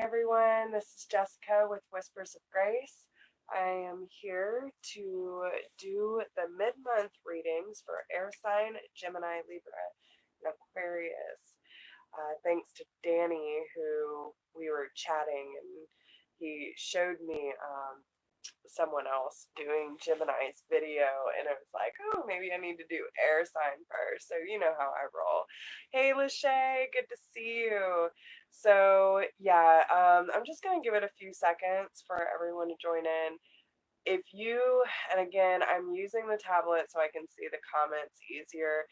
everyone. This is Jessica with Whispers of Grace. I am here to do the mid-month readings for Air Sign, Gemini, Libra, and Aquarius. Thanks to Danny, who we were chatting, and he showed me someone else doing Gemini's video, and it was like, oh, maybe I need to do air sign first. So you know how I roll. Hey, Lachey, good to see you. So yeah, I'm just gonna give it a few seconds for everyone to join in. If you, and again, I'm using the tablet so I can see the comments easier.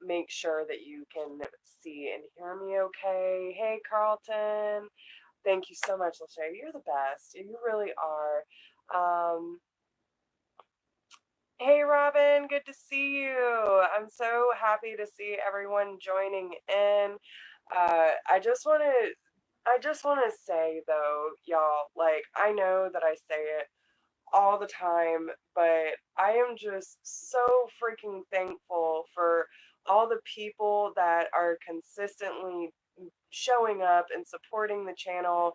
Make sure that you can see and hear me okay. Hey, Carlton. Thank you so much, Lachey. You're the best. You really are. Hey, Robin. Good to see you. I'm so happy to see everyone joining in. I just want to say though, y'all, like I know that I say it all the time, but I am just so freaking thankful for all the people that are consistently showing up and supporting the channel,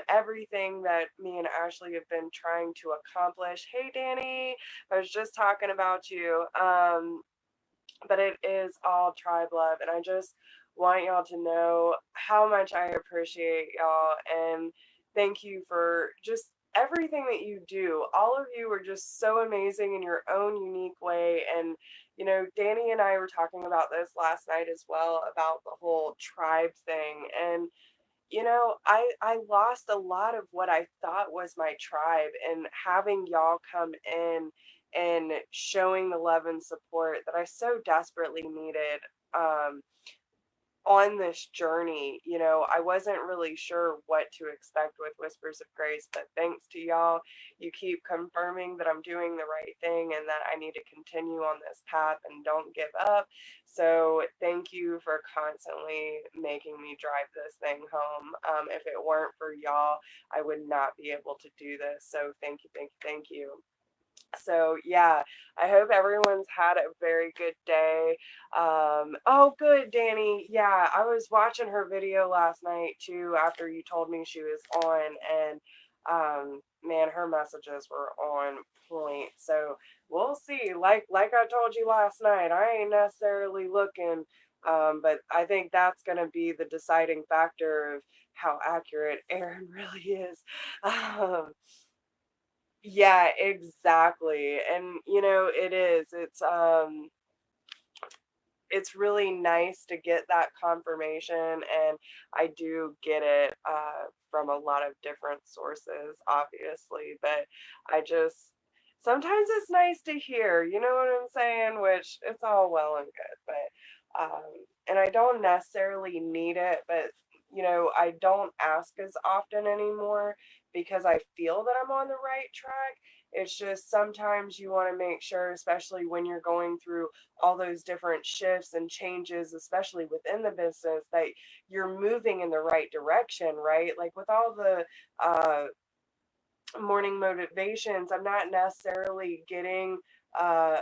everything that me and Ashley have been trying to accomplish. Hey, Danny, I was just talking about you, but it is all tribe love, and I just want y'all to know how much I appreciate y'all, and thank you for just everything that you do. All of you are just so amazing in your own unique way. And you know, Danny and I were talking about this last night as well, about the whole tribe thing. And you know, I lost a lot of what I thought was my tribe, and having y'all come in and showing the love and support that I so desperately needed on this journey. You know, I wasn't really sure what to expect with Whispers of Grace, but thanks to y'all, you keep confirming that I'm doing the right thing and that I need to continue on this path and don't give up. So thank you for constantly making me drive this thing home. If it weren't for y'all, I would not be able to do this. So thank you, thank you, thank you. So yeah, I hope everyone's had a very good day. Oh, good, Danny. Yeah, I was watching her video last night too after you told me she was on, and man, her messages were on point. So we'll see. Like I told you last night, I ain't necessarily looking, but I think that's gonna be the deciding factor of how accurate Erin really is. Um, yeah, exactly. And you know, it is. It's really nice to get that confirmation, and I do get it from a lot of different sources, obviously, but I just sometimes it's nice to hear, you know what I'm saying? Which it's all well and good, but and I don't necessarily need it, but you know, I don't ask as often anymore because I feel that I'm on the right track. It's just sometimes you want to make sure, especially when you're going through all those different shifts and changes, especially within the business, that you're moving in the right direction, right? Like with all the morning motivations, I'm not necessarily getting uh,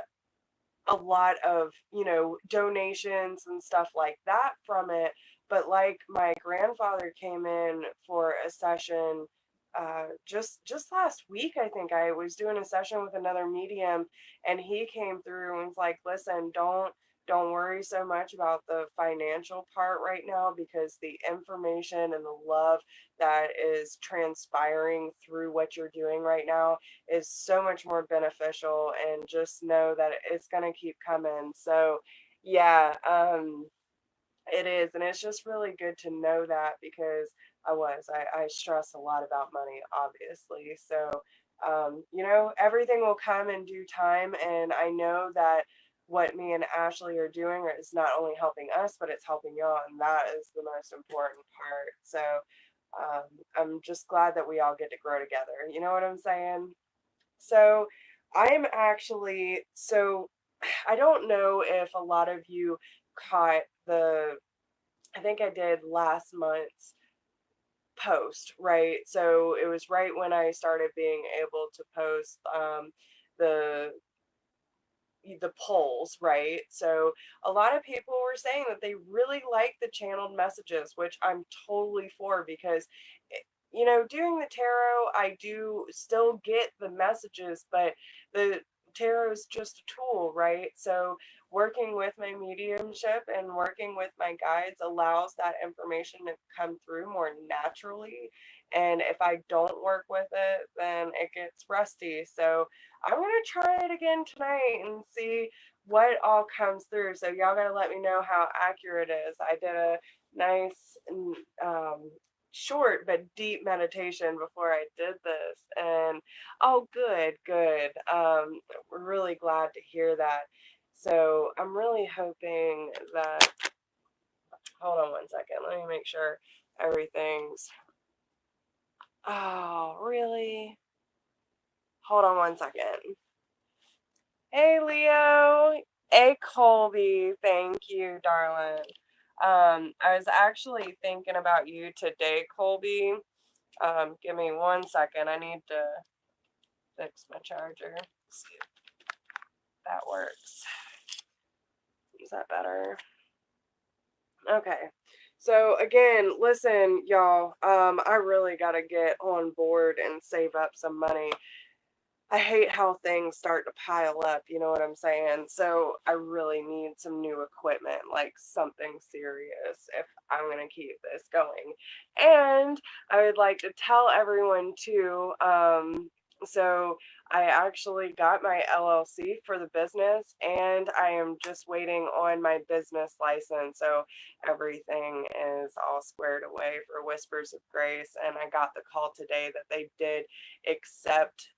a lot of, you know, donations and stuff like that from it. But like my grandfather came in for a session just last week. I think I was doing a session with another medium, and he came through and was like, listen, don't worry so much about the financial part right now, because the information and the love that is transpiring through what you're doing right now is so much more beneficial, and just know that it's going to keep coming. So yeah, it is, and it's just really good to know that, because I stress a lot about money, obviously. So you know, everything will come in due time, and I know that what me and Ashley are doing is not only helping us, but it's helping y'all, and that is the most important part. So I'm just glad that we all get to grow together. You know what I'm saying? So I'm actually, so I don't know if a lot of you caught I think I did last month's post, right? So it was right when I started being able to post the the polls, right? So a lot of people were saying that they really like the channeled messages, which I'm totally for because, doing the tarot, I do still get the messages, but the tarot is just a tool, right? So working with my mediumship and working with my guides allows that information to come through more naturally. And if I don't work with it, then it gets rusty. So I'm going to try it again tonight and see what all comes through. So y'all got to let me know how accurate it is. I did a nice short but deep meditation before I did this. And oh, good. We're really glad to hear that. So I'm really hoping that, hold on one second. Let me make sure everything's, oh, really? Hold on one second. Hey, Leo. Hey, Colby. Thank you, darling. I was actually thinking about you today, Colby. Give me one second. I need to fix my charger. See if that works. Is that better? Okay. So again, listen, y'all. I really gotta get on board and save up some money. I hate how things start to pile up, you know what I'm saying? So I really need some new equipment, like something serious if I'm going to keep this going. And I would like to tell everyone too, so I actually got my LLC for the business and I am just waiting on my business license. So everything is all squared away for Whispers of Grace. And I got the call today that they did accept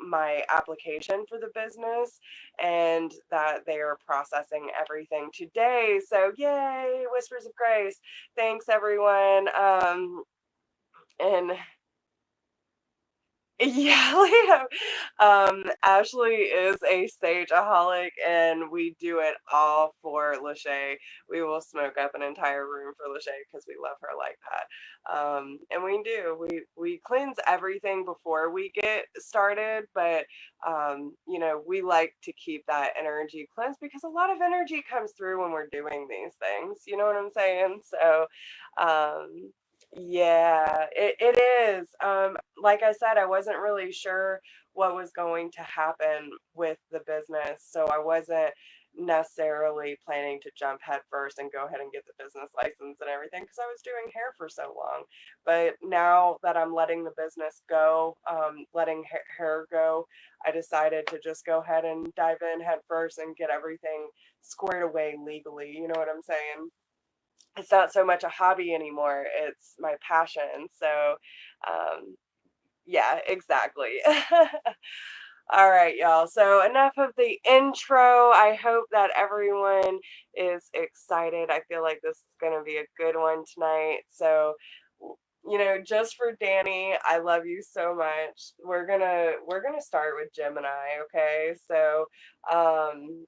my application for the business and that they are processing everything today. So yay, Whispers of Grace. Thanks everyone. And yeah, Leo. Ashley is a sageaholic, and we do it all for Lachey. We will smoke up an entire room for Lachey because we love her like that. And we do. We cleanse everything before we get started, but we like to keep that energy cleansed because a lot of energy comes through when we're doing these things. You know what I'm saying? So, um, yeah, it is. Like I said, I wasn't really sure what was going to happen with the business, so I wasn't necessarily planning to jump head first and go ahead and get the business license and everything because I was doing hair for so long. But now that I'm letting the business go, letting hair go, I decided to just go ahead and dive in head first and get everything squared away legally. You know what I'm saying? It's not so much a hobby anymore, it's my passion. So yeah, exactly. All right, y'all, so enough of the intro. I hope that everyone is excited. I feel like this is going to be a good one tonight. So just for Danny, I love you so much. We're gonna start with Gemini. Okay, so um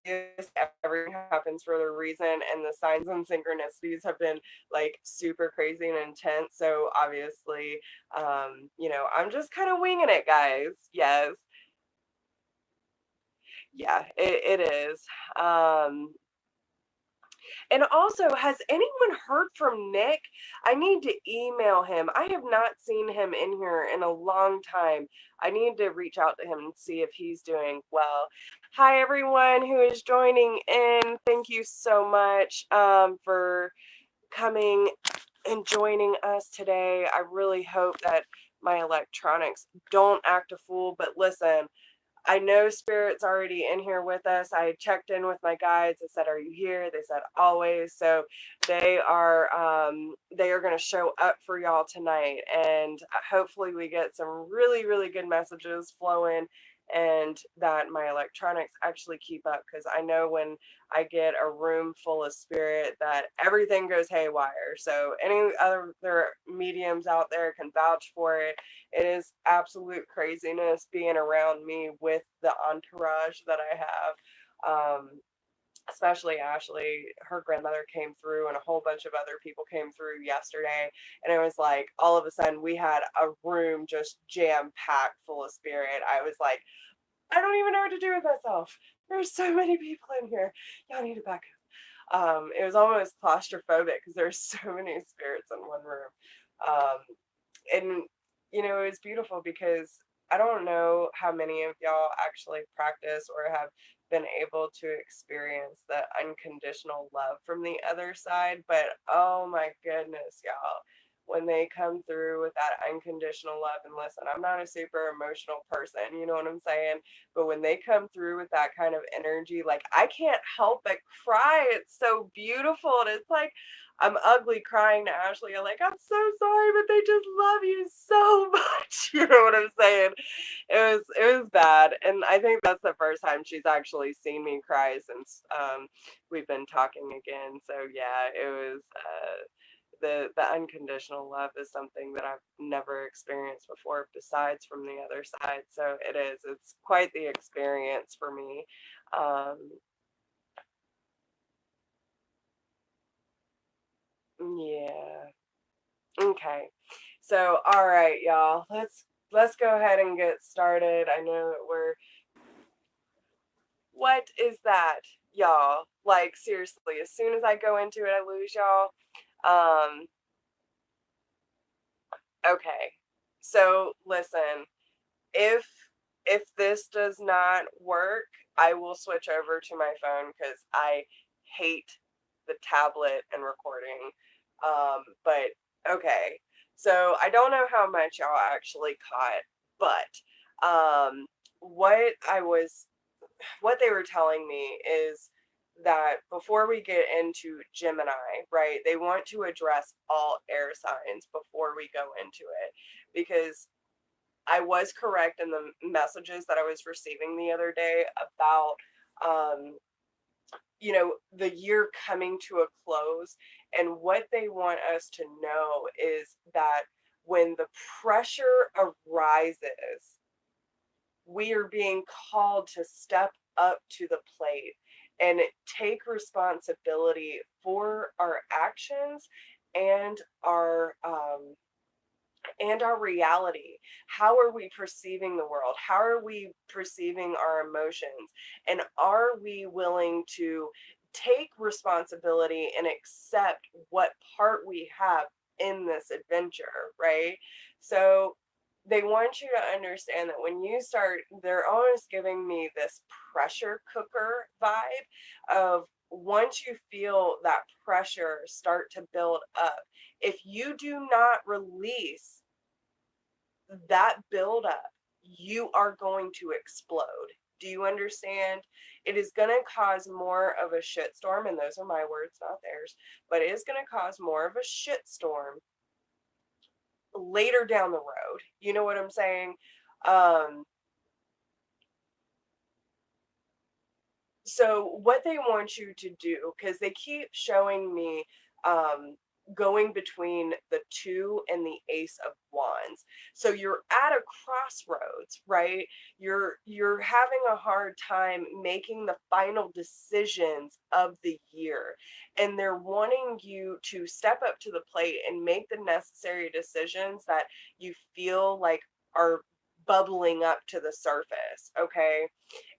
this everything happens for a reason, and the signs and synchronicities have been like super crazy and intense. So obviously, I'm just kind of winging it, guys. Yes, yeah, it is. And also, has anyone heard from Nick? I need to email him. I have not seen him in here in a long time. I need to reach out to him and see if he's doing well. Hi, everyone who is joining in. Thank you so much for coming and joining us today. I really hope that my electronics don't act a fool, but listen, I know Spirit's already in here with us. I checked in with my guides. I said, "Are you here?" They said, "Always." So they are going to show up for y'all tonight, and hopefully we get some really really good messages flowing, and that my electronics actually keep up, because I know when I get a room full of spirit that everything goes haywire. So any other mediums out there can vouch for it. It is absolute craziness being around me with the entourage that I have. Especially Ashley, her grandmother came through and a whole bunch of other people came through yesterday. And it was like, all of a sudden we had a room just jam packed full of spirit. I was like, I don't even know what to do with myself. There's so many people in here. Y'all need to back up. It was almost claustrophobic because there's so many spirits in one room. Um, and it was beautiful because I don't know how many of y'all actually practice or have been able to experience the unconditional love from the other side, but oh my goodness, y'all, when they come through with that unconditional love, and listen, I'm not a super emotional person, you know what I'm saying? But when they come through with that kind of energy, like I can't help but cry. It's so beautiful. And it's like I'm ugly crying to Ashley. I'm like, I'm so sorry, but they just love you so much. You know what I'm saying? It was bad. And I think that's the first time she's actually seen me cry since we've been talking again. So yeah, it was the unconditional love is something that I've never experienced before besides from the other side. So it's quite the experience for me. Um, yeah. Okay. So, all right, y'all. Let's go ahead and get started. I know that we're what is that, y'all? Like seriously, as soon as I go into it, I lose y'all. Um, okay. So, listen, if this does not work, I will switch over to my phone cuz I hate the tablet and recording. But okay. So I don't know how much y'all actually caught, but what I was what they were telling me is that before we get into Gemini, right, they want to address all air signs before we go into it because I was correct in the messages that I was receiving the other day about um, the year coming to a close. And what they want us to know is that when the pressure arises, we are being called to step up to the plate and take responsibility for our actions and our reality. How are we perceiving the world? How are we perceiving our emotions? And are we willing to take responsibility and accept what part we have in this adventure, right? So they want you to understand that when you start, they're almost giving me this pressure cooker vibe of once you feel that pressure start to build up, if you do not release that buildup, you are going to explode. Do you understand? It is going to cause more of a shitstorm, and those are my words, not theirs, but it is going to cause more of a shitstorm later down the road. You know what I'm saying? Um, so what they want you to do, because they keep showing me um, going between the two and the ace of wands, so you're at a crossroads, right? You're having a hard time making the final decisions of the year, and they're wanting you to step up to the plate and make the necessary decisions that you feel like are bubbling up to the surface, okay?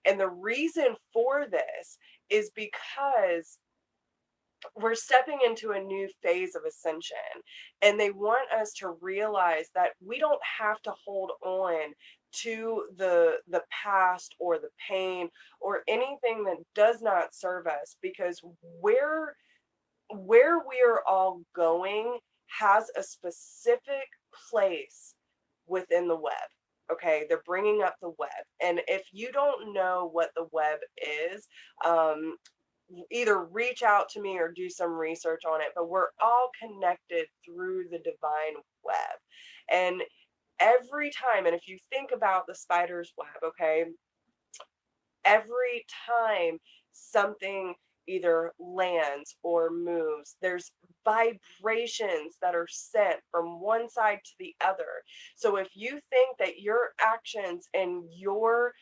And the reason for this is because we're stepping into a new phase of ascension, and they want us to realize that we don't have to hold on to the past or the pain or anything that does not serve us, because where we're all going has a specific place within the web. Okay, they're bringing up the web. And if you don't know what the web is, um, either reach out to me or do some research on it. But we're all connected through the divine web. And every time, and if you think about the spider's web, okay, every time something either lands or moves, there's vibrations that are sent from one side to the other. So if you think that your actions and your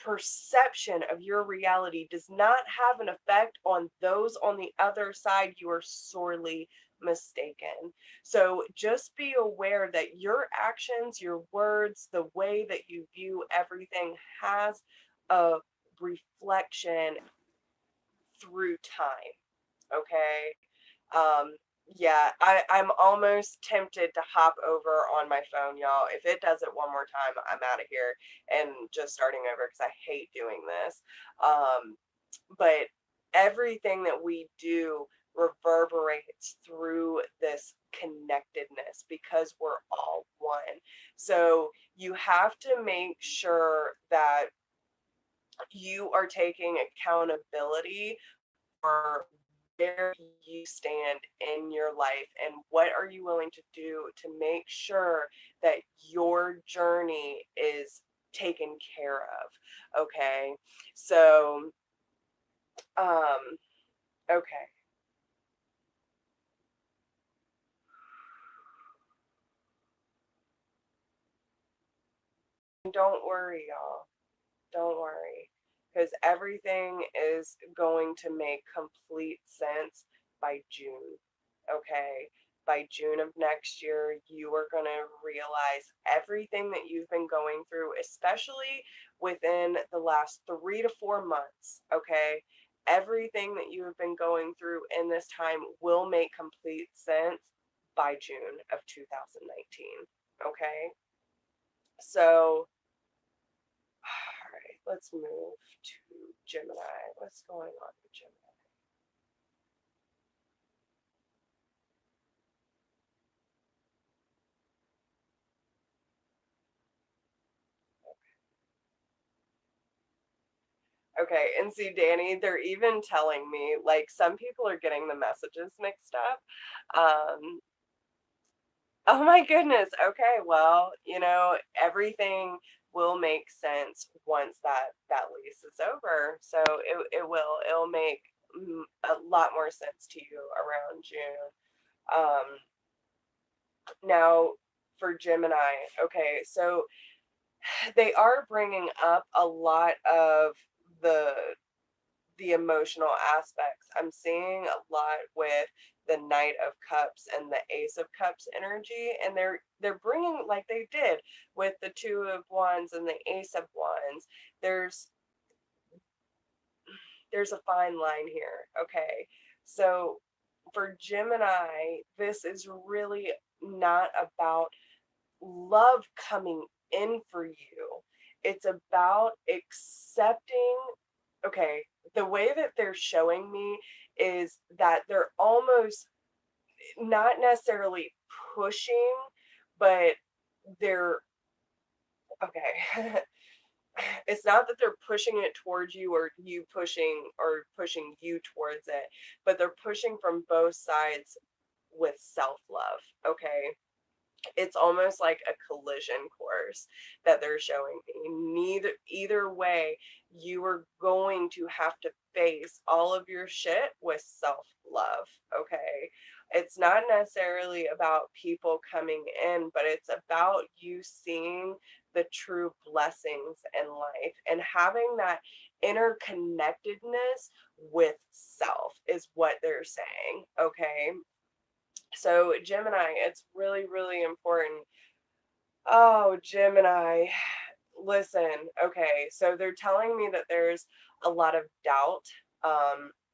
perception of your reality does not have an effect on those on the other side, you are sorely mistaken. So just be aware that your actions, your words, the way that you view everything has a reflection through time. Okay. Um, yeah, I'm almost tempted to hop over on my phone, y'all. If it does it one more time, I'm out of here and just starting over because I hate doing this. But everything that we do reverberates through this connectedness because we're all one. So you have to make sure that you are taking accountability for where you stand in your life and what are you willing to do to make sure that your journey is taken care of. Okay. So um okay, don't worry, y'all. Don't worry, because everything is going to make complete sense by June. Okay? By June of next year, you are going to realize everything that you've been going through, especially within the last 3 to 4 months. Okay? Everything that you have been going through in this time will make complete sense by June of 2019. Okay? So, all right, let's move to Gemini. What's going on with Gemini? Okay, and see, Danny, they're even telling me, like, some people are getting the messages mixed up. Oh my goodness. Okay, well, everything will make sense once that lease is over. So it will. It'll make a lot more sense to you around June. Um, Now for Gemini, okay, so they are bringing up a lot of the the emotional aspects. I'm seeing a lot with the Knight of Cups and the Ace of Cups energy, and they're bringing, like they did with the Two of Wands and the Ace of Wands. There's a fine line here. Okay, so for Gemini, this is really not about love coming in for you. It's about accepting. Okay, the way that they're showing me is that they're almost not necessarily pushing, but they're okay. It's not that they're pushing it towards you or you pushing you towards it, but they're pushing from both sides with self-love. Okay, it's almost like a collision course that they're showing me. Either way, you are going to have to face all of your shit with self-love. Okay, it's not necessarily about people coming in, but it's about you seeing the true blessings in life and having that interconnectedness with self is what they're saying. Okay, so Gemini, it's really, really important. Oh, Gemini. Listen, okay, so they're telling me that there's a lot of doubt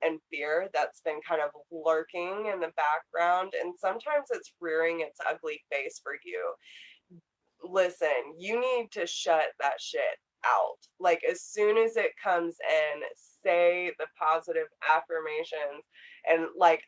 and fear that's been kind of lurking in the background, and sometimes it's rearing its ugly face for you. Listen, you need to shut that shit out. Like, as soon as it comes in, say the positive affirmations. And like,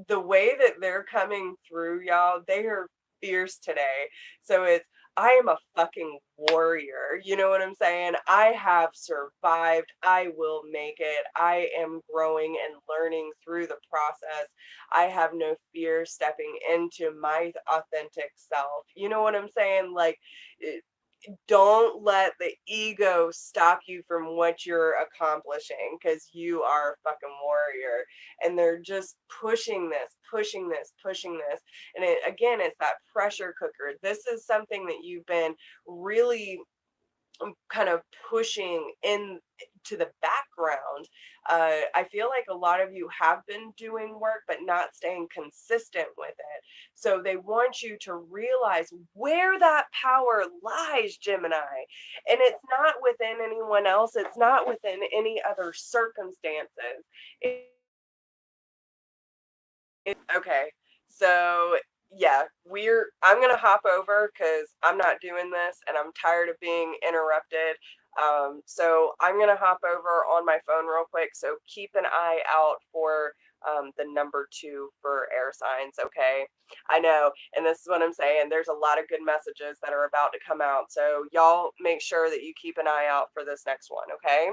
the way that they're coming through, y'all, they are fierce today. So it's, I am a fucking warrior. You know what I'm saying? I have survived. I will make it. I am growing and learning through the process. I have no fear stepping into my authentic self. You know what I'm saying? Like, don't let the ego stop you from what you're accomplishing, because you are a fucking warrior. And they're just pushing this, pushing this, pushing this. And again, it's that pressure cooker. This is something that you've been really kind of pushing in to the background. I feel like a lot of you have been doing work, but not staying consistent with it. So they want you to realize where that power lies, Gemini. And it's not within anyone else, it's not within any other circumstances. Okay. So yeah, I'm gonna hop over because I'm not doing this and I'm tired of being interrupted. So I'm gonna hop over on my phone real quick. So keep an eye out for the number 2 for air signs. Okay. I know, and this is what I'm saying. There's a lot of good messages that are about to come out. So y'all make sure that you keep an eye out for this next one. Okay.